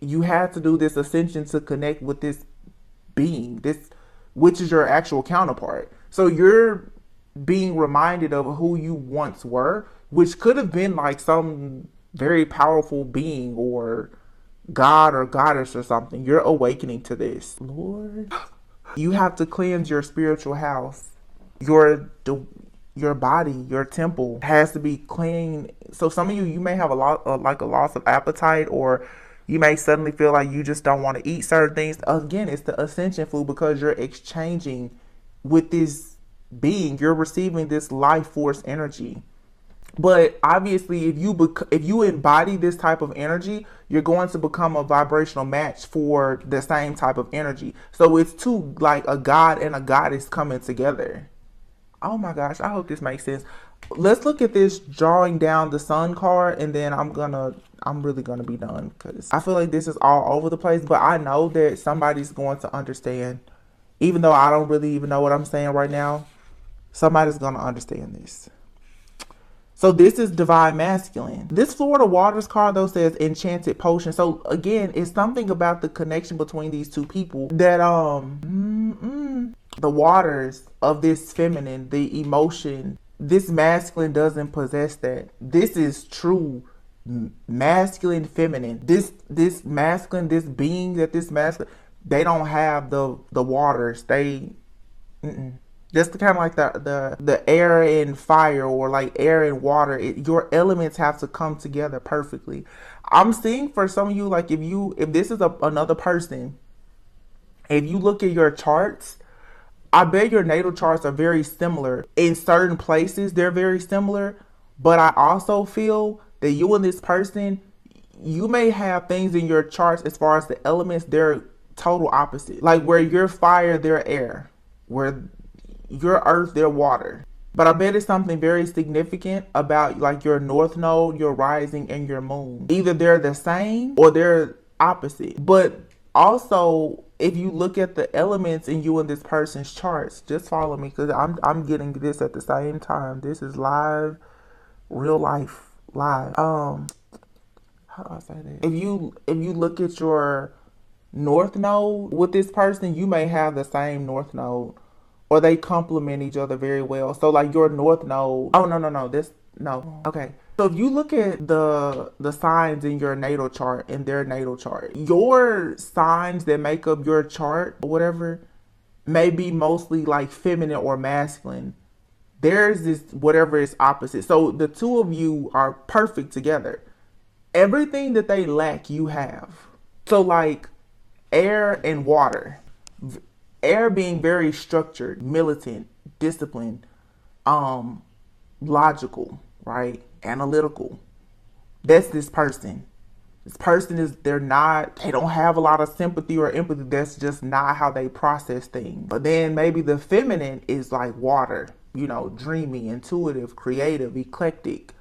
you have to do this ascension to connect with this being, which is your actual counterpart. So you're being reminded of who you once were, which could have been like some very powerful being or god or goddess or something. You're awakening to this. Lord, you have to cleanse your spiritual house. Your body, your temple has to be clean. So some of you may have a loss of appetite, or you may suddenly feel like you just don't want to eat certain things. Again, it's the ascension food, because you're exchanging with this being. You're receiving this life force energy. But obviously, if you embody this type of energy, you're going to become a vibrational match for the same type of energy. So it's two, like a god and a goddess coming together. Oh my gosh, I hope this makes sense. Let's look at this drawing down the sun card, and then I'm really gonna be done, because I feel like this is all over the place, but I know that somebody's going to understand. Even though I don't really even know what I'm saying right now, somebody's gonna understand this. So this is divine masculine. This Florida Waters card, though, says enchanted potion. So again, it's something about the connection between these two people that the waters of this feminine, the emotion, this masculine doesn't possess that. This is true masculine feminine. This masculine, this being that this masculine, they don't have the waters. They Just kind of like the air and fire, or like air and water. Your elements have to come together perfectly. I'm seeing for some of you, like if this is another person, if you look at your charts, I bet your natal charts are very similar. In certain places, they're very similar. But I also feel that you and this person, you may have things in your charts as far as the elements, they're total opposite. Like where you're fire, they're air. Where you're earth, they're water. But I bet it's something very significant about like your north node, your rising, and your moon. Either they're the same or they're opposite. But also, if you look at the elements in you and this person's charts, just follow me, because I'm getting this at the same time. This is live, real life, live. how do I say that? If you look at your north node with this person, you may have the same north node, or they complement each other very well. So like your north node. Oh no, this no. Okay. So if you look at the signs in your natal chart and their natal chart, your signs that make up your chart or whatever may be mostly like feminine or masculine. Theirs is whatever is opposite. So the two of you are perfect together. Everything that they lack, you have. So like air and water. Air being very structured, militant, disciplined, logical, right? Analytical. That's this person. This person they don't have a lot of sympathy or empathy. That's just not how they process things. But then maybe the feminine is like water, dreamy, intuitive, creative, eclectic,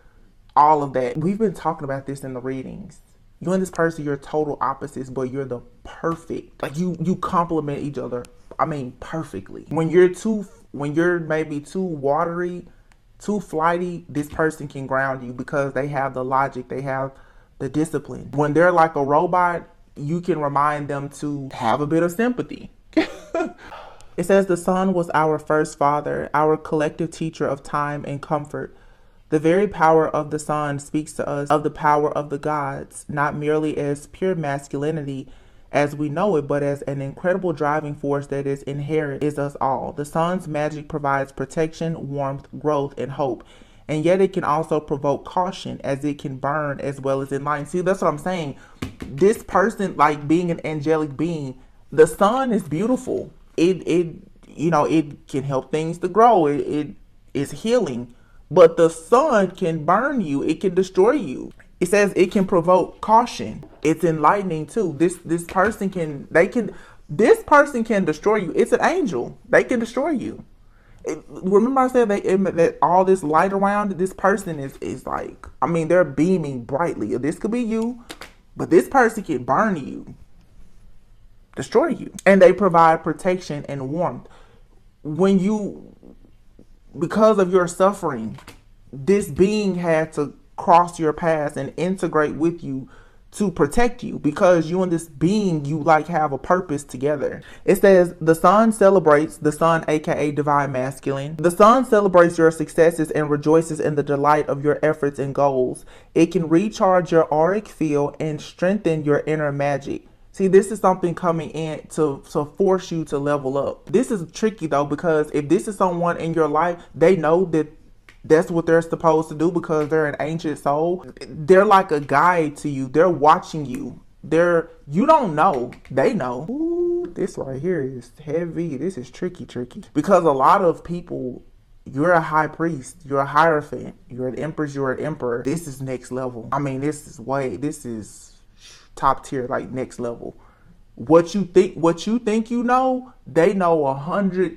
all of that. We've been talking about this in the readings. You and this person, you're total opposites, but you're the perfect. Like you complement each other. I mean, perfectly. When you're maybe too watery, too flighty, this person can ground you because they have the logic, they have the discipline. When they're like a robot, you can remind them to have a bit of sympathy. It says the sun was our first father, our collective teacher of time and comfort. The very power of the sun speaks to us of the power of the gods, not merely as pure masculinity as we know it, but as an incredible driving force that is inherent in us all. The sun's magic provides protection, warmth, growth, and hope. And yet it can also provoke caution, as it can burn as well as enlighten. See, that's what I'm saying. This person, like being an angelic being, the sun is beautiful. It can help things to grow. It is healing. But the sun can burn you. It can destroy you. It says it can provoke caution. It's enlightening too. This person can destroy you. It's an angel. They can destroy you. Remember I said that all this light around this person is like, I mean, they're beaming brightly. This could be you, but this person can burn you, destroy you. And they provide protection and warmth. Because of your suffering, this being had to cross your path and integrate with you to protect you, because you and this being, you like have a purpose together. It says the sun celebrates, the sun aka divine masculine. The sun celebrates your successes and rejoices in the delight of your efforts and goals. It can recharge your auric field and strengthen your inner magic. See, this is something coming in to force you to level up. This is tricky though, because if this is someone in your life, they know that that's what they're supposed to do because they're an ancient soul. They're like a guide to you. They're watching you. You don't know. They know. Ooh, this right here is heavy. This is tricky. Because a lot of people, you're a high priest. You're a hierophant. You're an empress. You're an emperor. This is next level. I mean, this is top tier, like next level. What you think you know, they know 100.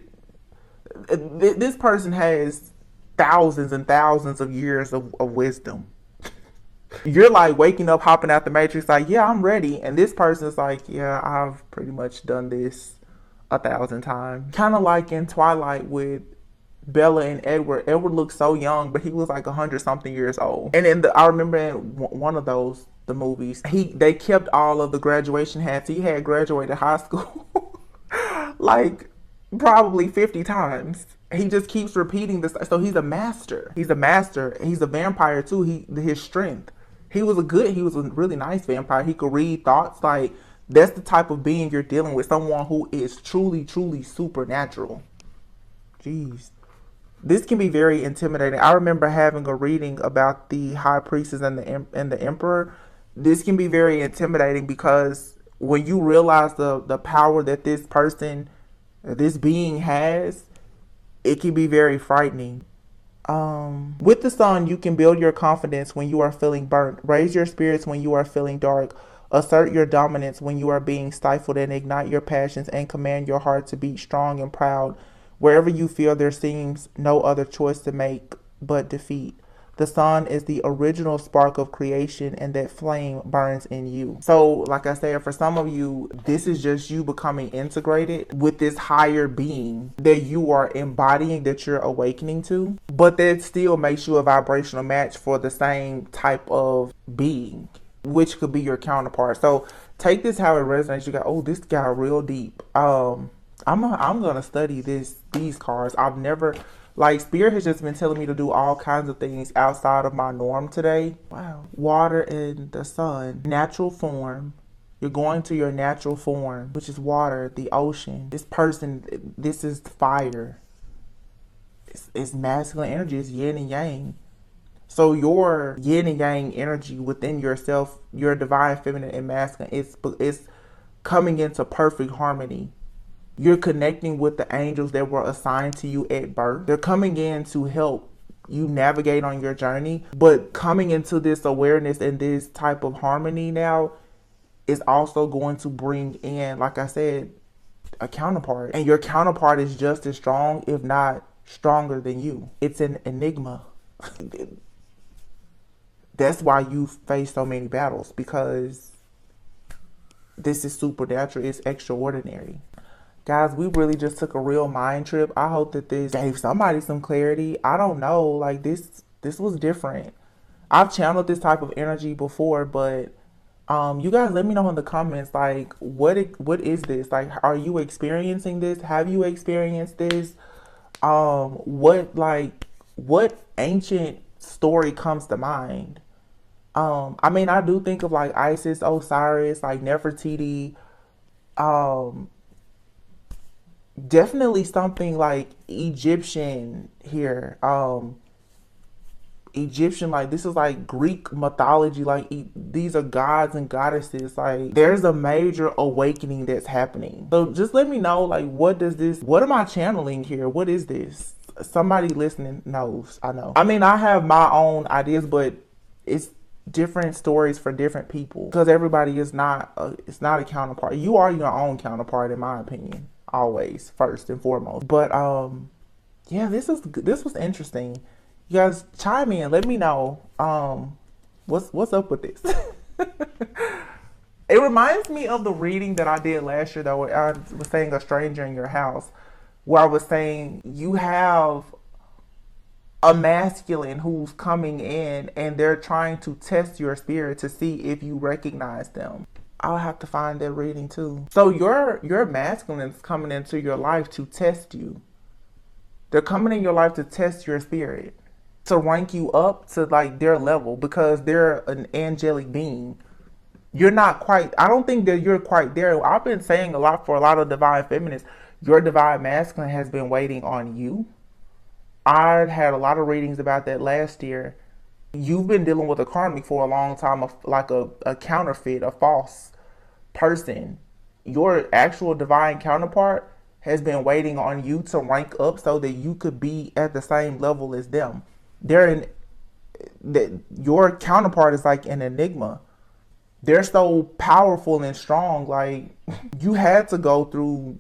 This person has thousands and thousands of years of wisdom. You're like waking up, hopping out the matrix, like, yeah, I'm ready. And this person's like, yeah, I've pretty much done this 1,000 times. Kind of like in Twilight with Bella and Edward. Edward looked so young, but he was like 100 something years old. And I remember in one of the movies, they kept all of the graduation hats. He had graduated high school like probably 50 times. He just keeps repeating this. So he's a master. He's a vampire too. His strength. He was a really nice vampire. He could read thoughts. Like, that's the type of being you're dealing with. Someone who is truly, truly supernatural. Jeez. This can be very intimidating. I remember having a reading about the high priestess and the emperor. This can be very intimidating because when you realize the power that this being has, it can be very frightening. With the sun, you can build your confidence when you are feeling burnt. Raise your spirits when you are feeling dark. Assert your dominance when you are being stifled, and ignite your passions and command your heart to beat strong and proud. Wherever you feel there seems no other choice to make but defeat. The sun is the original spark of creation, and that flame burns in you. So, like I said, for some of you, this is just you becoming integrated with this higher being that you are embodying, that you're awakening to. But that still makes you a vibrational match for the same type of being. which could be your counterpart. So take this how it resonates. You go, oh, this got real deep. I'm gonna study these cards. I've never, like, Spirit has just been telling me to do all kinds of things outside of my norm today. Wow. Water and the sun, natural form. You're going to your natural form, which is water, the ocean. This person, this is fire. It's masculine energy. It's yin and yang. So your yin and yang energy within yourself, your divine feminine and masculine, it's coming into perfect harmony. You're connecting with the angels that were assigned to you at birth. They're coming in to help you navigate on your journey. But coming into this awareness and this type of harmony now is also going to bring in, like I said, a counterpart. And your counterpart is just as strong, if not stronger than you. It's an enigma. That's why you face so many battles, because this is supernatural. It's extraordinary. Guys, we really just took a real mind trip. I hope that this gave somebody some clarity. I don't know, like this was different. I've channeled this type of energy before, but you guys let me know in the comments, like, what is this? Like, are you experiencing this? Have you experienced this? What ancient story comes to mind? I mean, I do think of like Isis, Osiris, like Nefertiti. Definitely something like Egyptian here. Egyptian, like this is like Greek mythology. Like these are gods and goddesses. Like there's a major awakening that's happening. So just let me know, like, what am I channeling here? What is this? Somebody listening knows. I know. I mean, I have my own ideas, but it's different stories for different people, because everybody is not it's not a counterpart. You are your own counterpart, in my opinion, always, first and foremost. But yeah, this was interesting. You guys chime in, let me know what's up with this. It reminds me of the reading that I did last year, though, where I was saying a stranger in your house, where I was saying you have a masculine who's coming in and they're trying to test your spirit to see if you recognize them. I'll have to find that reading too. So your masculine is coming into your life to test you. They're coming in your life to test your spirit, to rank you up to like their level, because they're an angelic being. You're not quite, I don't think that you're quite there. I've been saying a lot for a lot of divine feminists, your divine masculine has been waiting on you. I had a lot of readings about that last year. You've been dealing with a karmic for a long time, like a counterfeit, a false person. Your actual divine counterpart has been waiting on you to rank up so that you could be at the same level as them. Your counterpart is like an enigma. They're so powerful and strong. Like, you had to go through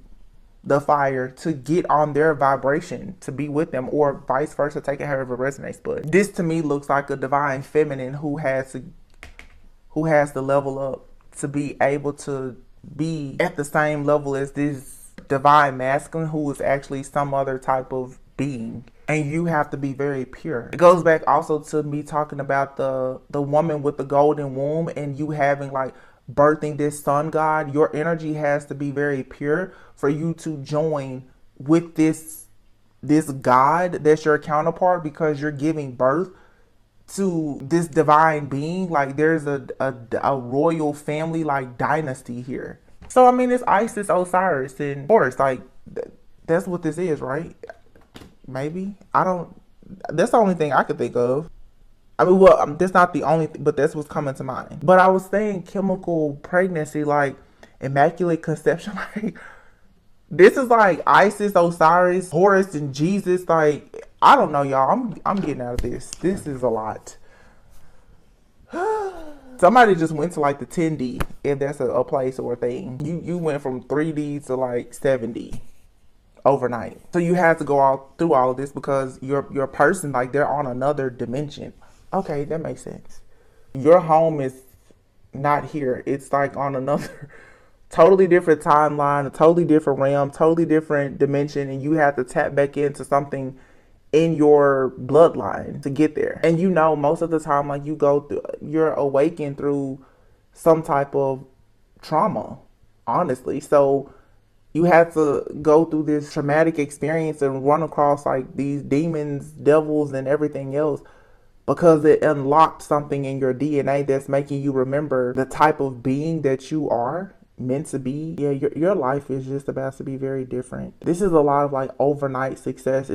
the fire to get on their vibration to be with them, or vice versa, take it however it resonates. But this to me looks like a divine feminine who has to level up to be able to be at the same level as this divine masculine, who is actually some other type of being. And you have to be very pure. It goes back also to me talking about the woman with the golden womb, and you having like birthing this sun god. Your energy has to be very pure for you to join with this god that's your counterpart, because you're giving birth to this divine being. Like there's a royal family, like dynasty here. So I mean, it's Isis, Osiris, and Horus. Like that's what this is, right? Maybe. That's the only thing I could think of. I mean, well, that's not the only thing, but that's what's coming to mind. But I was saying chemical pregnancy, like immaculate conception. Like this is like Isis, Osiris, Horus, and Jesus. Like, I don't know, y'all. I'm getting out of this. This is a lot. Somebody just went to like the 10D, if that's a place or a thing. You went from 3D to like 7D overnight. So you had to go through all of this because your person, like, they're on another dimension. Okay, that makes sense. Your home is not here. It's like on another totally different timeline, a totally different realm, totally different dimension, and you have to tap back into something in your bloodline to get there. And you know, most of the time, like, you're awakened through some type of trauma, honestly. So you have to go through this traumatic experience and run across like these demons, devils, and everything else because it unlocked something in your DNA that's making you remember the type of being that you are meant to be. Yeah, your life is just about to be very different. This is a lot of like overnight success.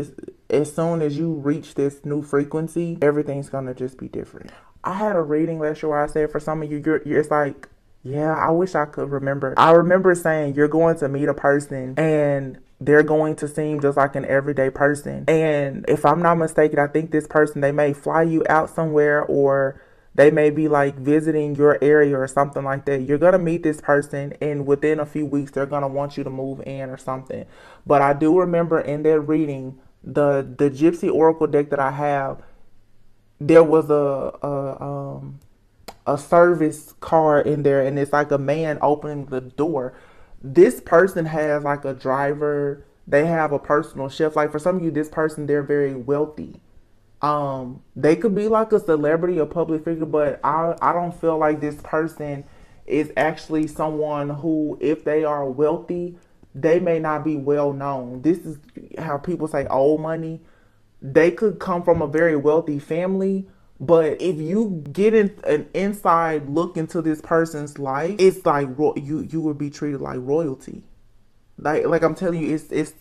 As soon as you reach this new frequency, everything's gonna just be different. I had a reading last year where I said for some of you, it's like, yeah, I wish I could remember. I remember saying you're going to meet a person and they're going to seem just like an everyday person. And if I'm not mistaken, I think this person, they may fly you out somewhere, or they may be like visiting your area or something like that. You're going to meet this person and within a few weeks, they're going to want you to move in or something. But I do remember in that reading, the Gypsy Oracle deck that I have, there was a service card in there, and it's like a man opening the door. This person has like a driver, they have a personal chef. Like for some of you, this person, they're very wealthy. They could be like a celebrity, a public figure, but I don't feel like this person is actually someone who, if they are wealthy, they may not be well known. This is how people say old money. They could come from a very wealthy family, but if you get an inside look into this person's life, it's like you would be treated like royalty. Like I'm telling you, it's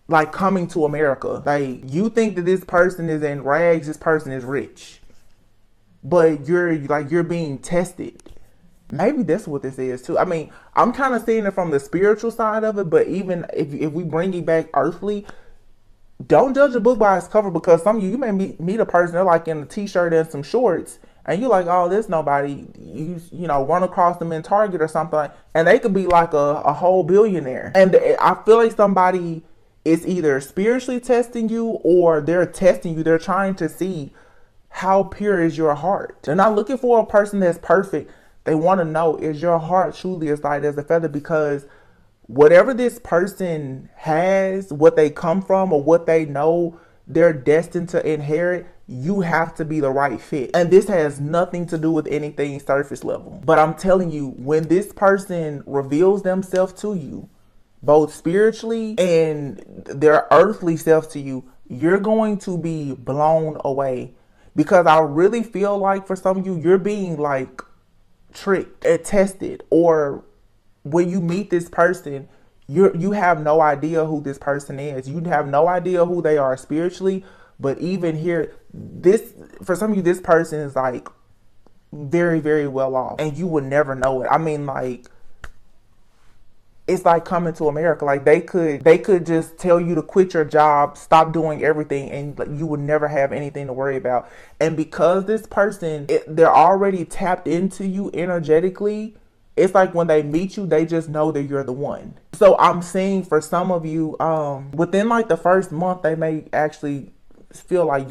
like coming to America. Like you think that this person is in rags, this person is rich, but you're being tested. Maybe that's what this is too. I mean, I'm kind of seeing it from the spiritual side of it, but even if we bring it back earthly, don't judge a book by its cover, because some of you may meet a person, they're like in a t-shirt and some shorts, and you're like, oh, there's nobody. You run across them in Target or something, and they could be like a whole billionaire. And I feel like somebody is either spiritually testing you or they're testing you. They're trying to see how pure is your heart. They're not looking for a person that's perfect. They want to know, is your heart truly as light as a feather? Because whatever this person has, what they come from or what they know they're destined to inherit, you have to be the right fit. And this has nothing to do with anything surface level. But I'm telling you, when this person reveals themselves to you, both spiritually and their earthly self to you, you're going to be blown away. Because I really feel like for some of you, you're being like tricked and tested, or when you meet this person, you have no idea who this person is. You have no idea who they are spiritually. But even here, for some of you, this person is like very, very well off, and you would never know it. I mean, like, it's like coming to America. Like they could just tell you to quit your job, stop doing everything, and you would never have anything to worry about. And because this person, they're already tapped into you energetically, it's like when they meet you, they just know that you're the one. So I'm seeing for some of you, within like the first month, they may actually feel like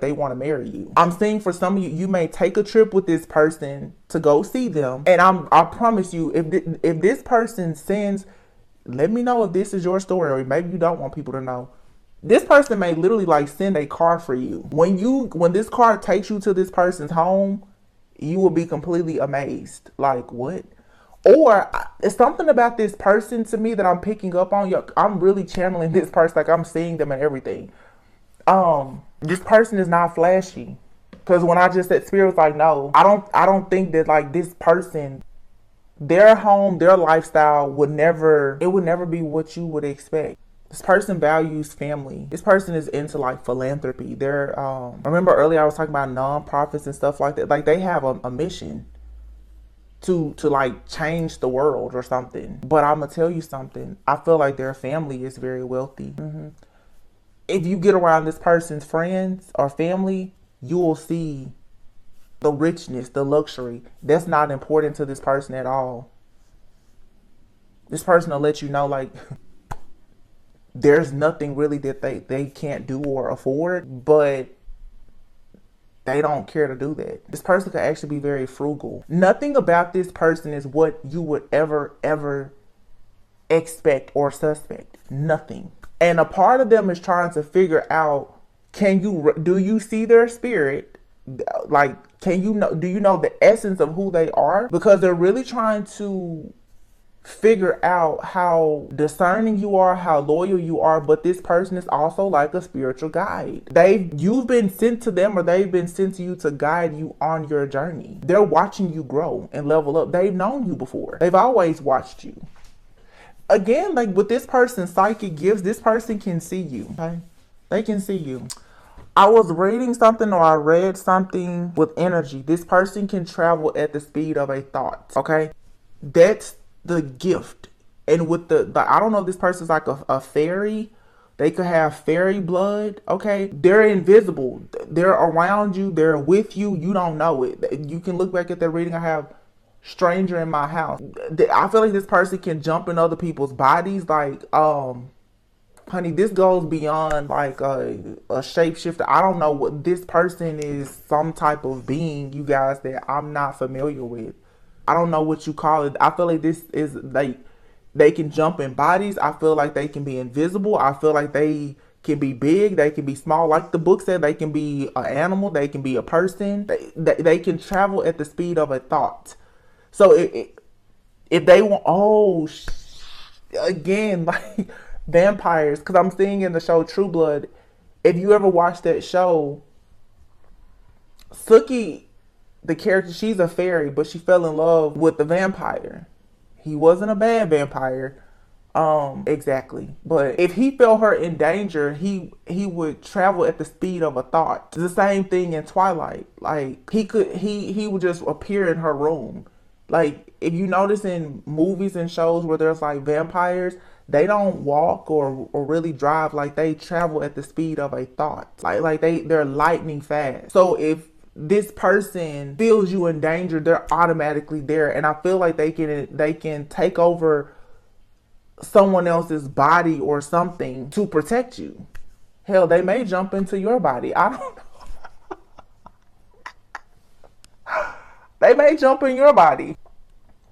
they want to marry you. I'm seeing for some of you, you may take a trip with this person to go see them. And I promise you, if this person sends, let me know if this is your story, or maybe you don't want people to know. This person may literally like send a car for you. When this car takes you to this person's home, you will be completely amazed. Like, what? Or it's something about this person to me that I'm picking up on. I'm really channeling this person. Like I'm seeing them and everything. This person is not flashy. Because when I just said spirit was like, no, I don't think that like this person, their home, their lifestyle would never be what you would expect. This person values family. This person is into like philanthropy. Remember earlier I was talking about nonprofits and stuff like that. Like they have a mission to like change the world or something. But I'm gonna tell you something. I feel like their family is very wealthy. If you get around this person's friends or family, you will see the richness, the luxury. That's not important to this person at all. This person will let you know like there's nothing really that they can't do or afford, but they don't care to do that. This person could actually be very frugal. Nothing about this person is what you would ever expect or suspect. Nothing. And a part of them is trying to figure out, do you see their spirit? Like, can you know, do you know the essence of who they are? Because they're really trying to figure out how discerning you are, how loyal you are, but this person is also like a spiritual guide. You've been sent to them, or they've been sent to you to guide you on your journey. They're watching you grow and level up. They've known you before. They've always watched you. Again, like with this person's psychic gifts, this person can see you. Okay? They can see you. I was reading something, or I read something with energy. This person can travel at the speed of a thought. Okay? That's the gift. And with the I don't know if this person's like a fairy. They could have fairy blood. Okay, they're invisible. They're around you. They're with you. You don't know it. You can look back at that reading. I have stranger in my house. I feel like this person can jump in other people's bodies. Like, honey, this goes beyond like a shapeshifter. I don't know what this person is. Some type of being, you guys, that I'm not familiar with. I don't know what you call it. I feel like this is like, they can jump in bodies. I feel like they can be invisible. I feel like they can be big. They can be small. Like the book said, they can be an animal. They can be a person. They can travel at the speed of a thought. So if they want, again, like vampires, because I'm seeing in the show True Blood, if you ever watched that show, Sookie, the character, she's a fairy, but she fell in love with the vampire. He wasn't a bad vampire, exactly. But if he felt her in danger, he would travel at the speed of a thought. It's the same thing in Twilight. Like he would just appear in her room. Like if you notice in movies and shows where there's like vampires, they don't walk or really drive. Like they travel at the speed of a thought. Like they're lightning fast. So if this person feels you in danger, they're automatically there. And I feel like they can take over someone else's body or something to protect you. Hell, they may jump into your body. I don't know. They may jump in your body.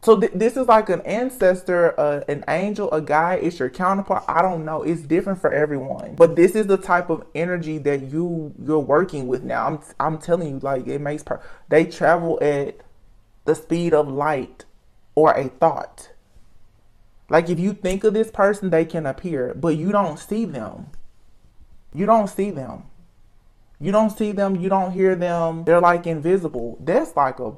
So this is like an ancestor, an angel, a guide. It's your counterpart. I don't know. It's different for everyone. But this is the type of energy that you're working with now. I'm telling you, like it makes they travel at the speed of light or a thought. Like if you think of this person, they can appear, but you don't see them. You don't see them. You don't see them. You don't hear them. They're like invisible. That's like a